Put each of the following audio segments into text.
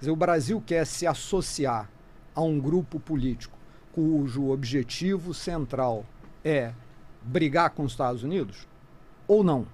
Quer dizer, o Brasil quer se associar a um grupo político cujo objetivo central é brigar com os Estados Unidos ou não?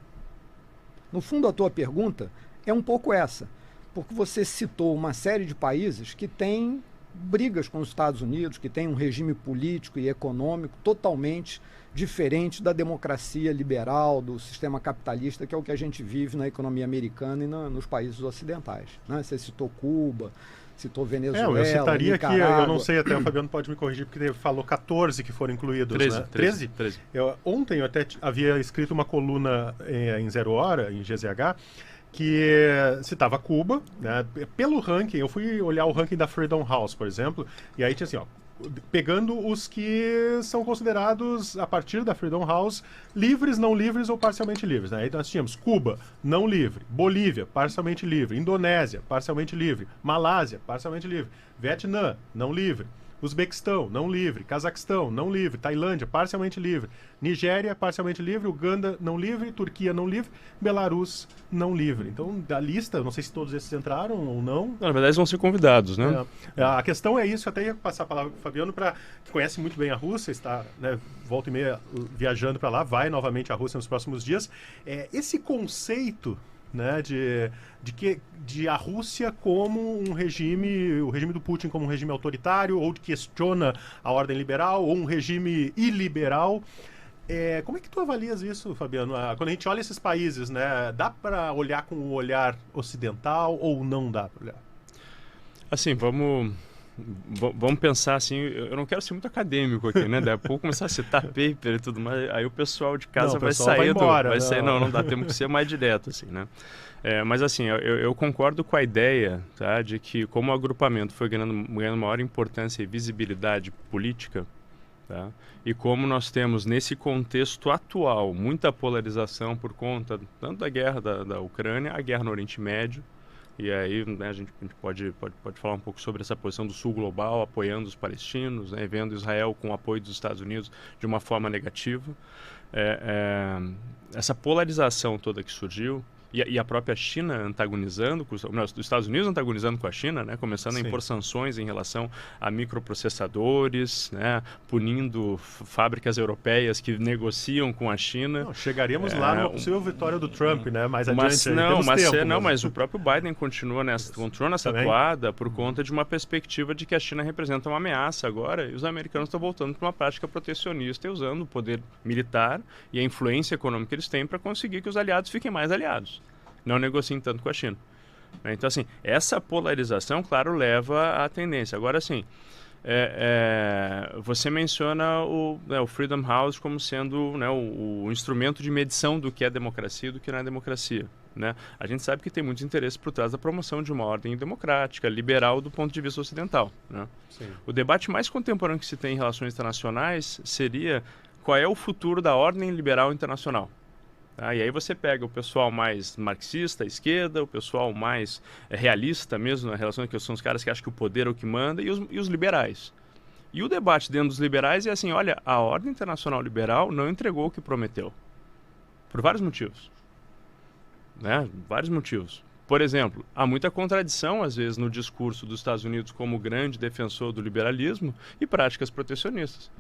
No fundo, a tua pergunta é um pouco essa, porque você citou uma série de países que têm brigas com os Estados Unidos, que têm um regime político e econômico totalmente diferente da democracia liberal, do sistema capitalista, que é o que a gente vive na economia americana e nos países ocidentais, né? Você citou Cuba, citou Venezuela, eu citaria Nicarágua. aqui, eu não sei, até o Fabiano pode me corrigir, porque ele falou 14 que foram incluídos, 13, né? 13. Ontem eu até havia escrito uma coluna em Zero Hora, em GZH, que citava Cuba, né? Pelo ranking, eu fui olhar o ranking da Freedom House, por exemplo, e aí tinha assim, ó, pegando os que são considerados, a partir da Freedom House, livres, não livres ou parcialmente livres, né? Aí nós tínhamos Cuba, não livre, Bolívia, parcialmente livre, Indonésia, parcialmente livre, Malásia, parcialmente livre, Vietnã, não livre, Uzbequistão, não livre, Cazaquistão, não livre, Tailândia, parcialmente livre, Nigéria, parcialmente livre, Uganda, não livre, Turquia, não livre, Belarus, não livre. Então, da lista, não sei se todos esses entraram ou não. Na verdade, eles vão ser convidados, né? A questão é isso, até ia passar a palavra para o Fabiano, que conhece muito bem a Rússia, está, né, volta e meia viajando para lá, vai novamente à Rússia nos próximos dias. Esse conceito, né, de a Rússia como um regime, o regime do Putin como um regime autoritário, ou que questiona a ordem liberal, ou um regime iliberal. Como é que tu avalias isso, Fabiano? Quando a gente olha esses países, né, dá para olhar com o olhar ocidental ou não dá para olhar? Assim, vamos pensar assim, eu não quero ser muito acadêmico aqui, né? Daí a pouco começar a citar paper e tudo mais, aí o pessoal de casa vai sair embora, não dá, temos que ser mais direto, assim, né? Mas assim, eu concordo com a ideia, tá, de que como o agrupamento foi ganhando maior importância e visibilidade política, tá, e como nós temos nesse contexto atual muita polarização por conta tanto da guerra da Ucrânia, a guerra no Oriente Médio. E aí, né, a gente pode falar um pouco sobre essa posição do Sul global, apoiando os palestinos, né, vendo Israel com o apoio dos Estados Unidos de uma forma negativa. Essa polarização toda que surgiu, e a própria China antagonizando, os Estados Unidos antagonizando com a China, né, começando a impor sanções em relação a microprocessadores, né, punindo fábricas europeias que negociam com a China. Não, chegaríamos lá numa possível vitória do Trump, né, mais adiante. Mas o próprio Biden continua nessa toada por conta de uma perspectiva de que a China representa uma ameaça agora, e os americanos estão voltando para uma prática protecionista e usando o poder militar e a influência econômica que eles têm para conseguir que os aliados fiquem mais aliados, não negociem tanto com a China. Então, assim, essa polarização, claro, leva à tendência. Agora, assim, você menciona o Freedom House como sendo, né, o instrumento de medição do que é democracia e do que não é democracia, né? A gente sabe que tem muitos interesses por trás da promoção de uma ordem democrática, liberal do ponto de vista ocidental, né? O debate mais contemporâneo que se tem em relações internacionais seria qual é o futuro da ordem liberal internacional. E aí você pega o pessoal mais marxista, à esquerda, o pessoal mais realista mesmo na relação, que são os caras que acham que o poder é o que manda, e os liberais. E o debate dentro dos liberais é assim, olha, a ordem internacional liberal não entregou o que prometeu. Por vários motivos. Né? Vários motivos. Por exemplo, há muita contradição, às vezes, no discurso dos Estados Unidos como grande defensor do liberalismo e práticas protecionistas.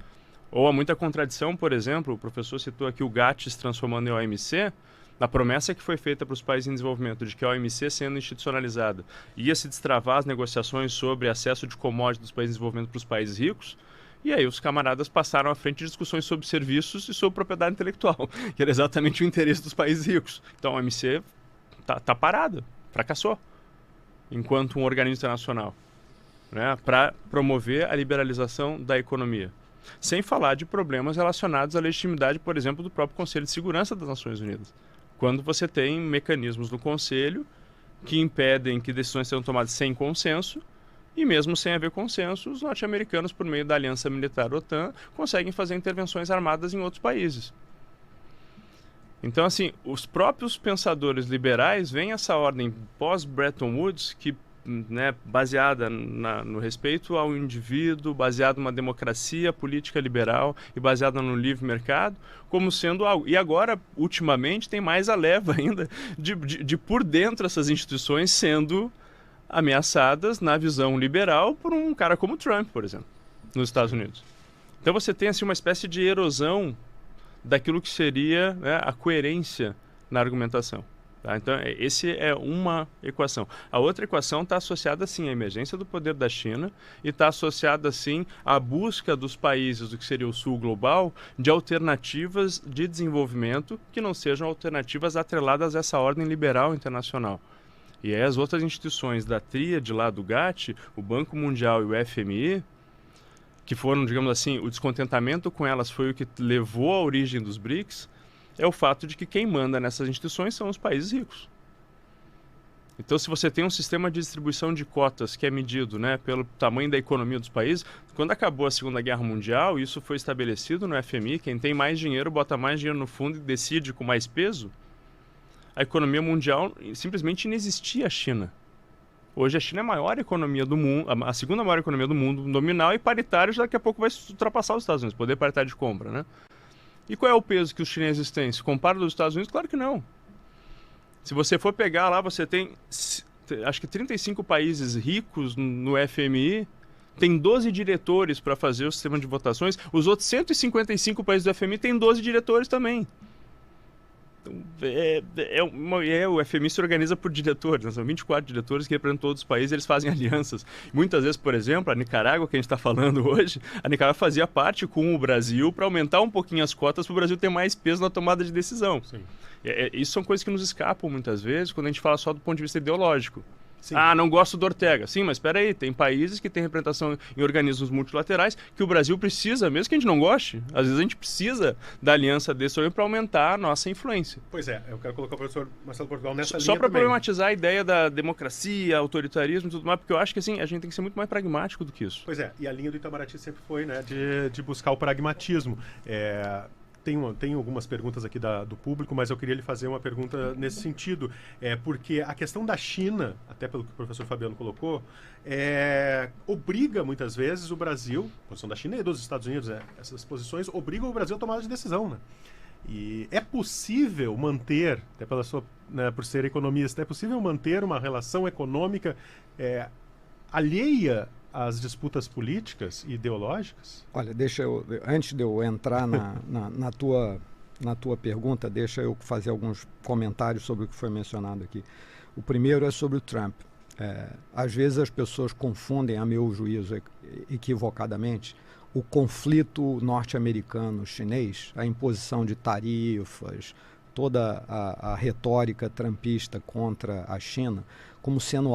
Ou há muita contradição, por exemplo, o professor citou aqui o GATT se transformando em OMC, na promessa que foi feita para os países em desenvolvimento de que a OMC, sendo institucionalizada, ia se destravar as negociações sobre acesso de commodities dos países em desenvolvimento para os países ricos, e aí os camaradas passaram à frente de discussões sobre serviços e sobre propriedade intelectual, que era exatamente o interesse dos países ricos. Então a OMC tá parada, fracassou, enquanto um organismo internacional, né, para promover a liberalização da economia. Sem falar de problemas relacionados à legitimidade, por exemplo, do próprio Conselho de Segurança das Nações Unidas. Quando você tem mecanismos no Conselho que impedem que decisões sejam tomadas sem consenso, e mesmo sem haver consenso, os norte-americanos, por meio da Aliança Militar OTAN, conseguem fazer intervenções armadas em outros países. Então, assim, os próprios pensadores liberais veem essa ordem pós-Bretton Woods, que, né, baseada no respeito ao indivíduo, baseada numa democracia política liberal e baseada no livre mercado, como sendo algo. E agora, ultimamente, tem mais a leva ainda de por dentro essas instituições sendo ameaçadas na visão liberal por um cara como Trump, por exemplo, nos Estados Unidos. Então você tem assim uma espécie de erosão daquilo que seria, né, a coerência na argumentação. Tá? Então, esse é uma equação. A outra equação está associada, sim, à emergência do poder da China e está associada, sim, à busca dos países do que seria o sul global de alternativas de desenvolvimento que não sejam alternativas atreladas a essa ordem liberal internacional. E aí as outras instituições da tríade lá do GATT, o Banco Mundial e o FMI, que foram, digamos assim, o descontentamento com elas foi o que levou à origem dos BRICS, é o fato de que quem manda nessas instituições são os países ricos. Então, se você tem um sistema de distribuição de cotas que é medido, né, pelo tamanho da economia dos países, quando acabou a Segunda Guerra Mundial, isso foi estabelecido no FMI, quem tem mais dinheiro bota mais dinheiro no fundo e decide com mais peso, a economia mundial simplesmente inexistia a China. Hoje a China é a maior economia do mundo, a segunda maior economia do mundo nominal e paritário, daqui a pouco vai ultrapassar os Estados Unidos, poder paritário de compra, né? E qual é o peso que os chineses têm? Se compara dos Estados Unidos? Claro que não. Se você for pegar lá, você tem, acho que 35 países ricos no FMI, tem 12 diretores para fazer o sistema de votações, os outros 155 países do FMI têm 12 diretores também. O FMI se organiza por diretores, né? São 24 diretores que representam todos os países, eles fazem alianças. Muitas vezes, por exemplo, a Nicarágua, que a gente está falando hoje, a Nicarágua fazia parte com o Brasil para aumentar um pouquinho as cotas para o Brasil ter mais peso na tomada de decisão. Isso são coisas que nos escapam muitas vezes quando a gente fala só do ponto de vista ideológico. Sim. Ah, não gosto do Ortega. Sim, mas espera aí, tem países que têm representação em organismos multilaterais que o Brasil precisa, mesmo que a gente não goste, às vezes a gente precisa da aliança desse para aumentar a nossa influência. Pois é, eu quero colocar o professor Marcelo Portugal nessa linha só para também. Problematizar a ideia da democracia, autoritarismo e tudo mais, porque eu acho que assim, a gente tem que ser muito mais pragmático do que isso. Pois é, e a linha do Itamaraty sempre foi, né, de buscar o pragmatismo. Tem algumas perguntas aqui do público, mas eu queria lhe fazer uma pergunta nesse sentido. Porque a questão da China, até pelo que o professor Fabiano colocou, obriga muitas vezes o Brasil, a posição da China e dos Estados Unidos, essas posições obrigam o Brasil a tomar de decisão. Né? E é possível manter, até pela sua, né, por ser economista, é possível manter uma relação econômica alheia às disputas políticas e ideológicas? Olha, antes de eu entrar na tua pergunta, deixa eu fazer alguns comentários sobre o que foi mencionado aqui. O primeiro é sobre o Trump. Às vezes as pessoas confundem, a meu juízo equivocadamente, o conflito norte-americano-chinês, a imposição de tarifas, toda a retórica trumpista contra a China, como sendo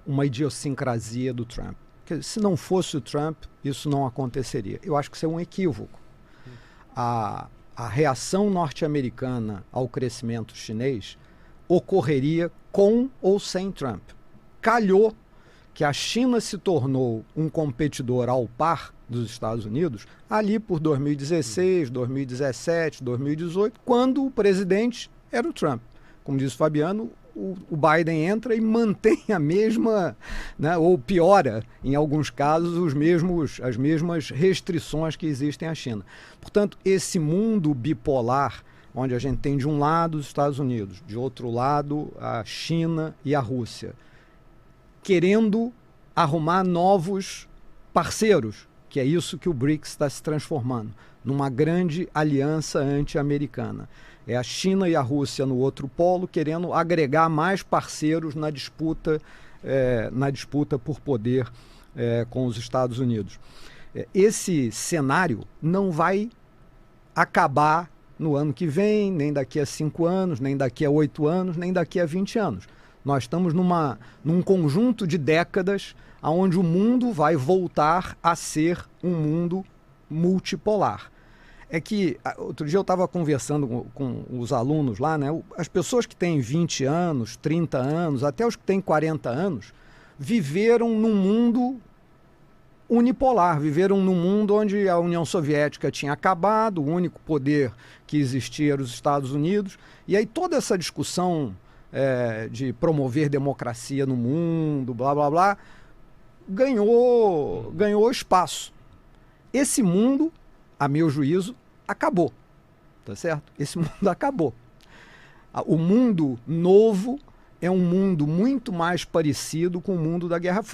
uma idiosincrasia do Trump. Porque se não fosse o Trump, isso não aconteceria. Eu acho que isso é um equívoco. A reação norte-americana ao crescimento chinês ocorreria com ou sem Trump. Calhou que a China se tornou um competidor ao par dos Estados Unidos ali por 2016, 2017, 2018, quando o presidente era o Trump. Como diz o Fabiano, o Biden entra e mantém a mesma, né, ou piora, em alguns casos, as mesmas restrições que existem à China. Portanto, esse mundo bipolar, onde a gente tem de um lado os Estados Unidos, de outro lado a China e a Rússia, querendo arrumar novos parceiros, que é isso que o BRICS está se transformando, numa grande aliança anti-americana. É a China e a Rússia no outro polo, querendo agregar mais parceiros na disputa por poder com os Estados Unidos. Esse cenário não vai acabar no ano que vem, nem daqui a 5 anos, nem daqui a 8 anos, nem daqui a 20 anos. Nós estamos num conjunto de décadas onde o mundo vai voltar a ser um mundo multipolar. É que, outro dia eu estava conversando com os alunos lá, né? As pessoas que têm 20 anos, 30 anos, até os que têm 40 anos, viveram num mundo unipolar, viveram num mundo onde a União Soviética tinha acabado, o único poder que existia era os Estados Unidos, e aí toda essa discussão de promover democracia no mundo, blá, blá, blá, ganhou espaço. Esse mundo, a meu juízo, acabou, tá certo? Esse mundo acabou. O mundo novo é um mundo muito mais parecido com o mundo da Guerra Fria.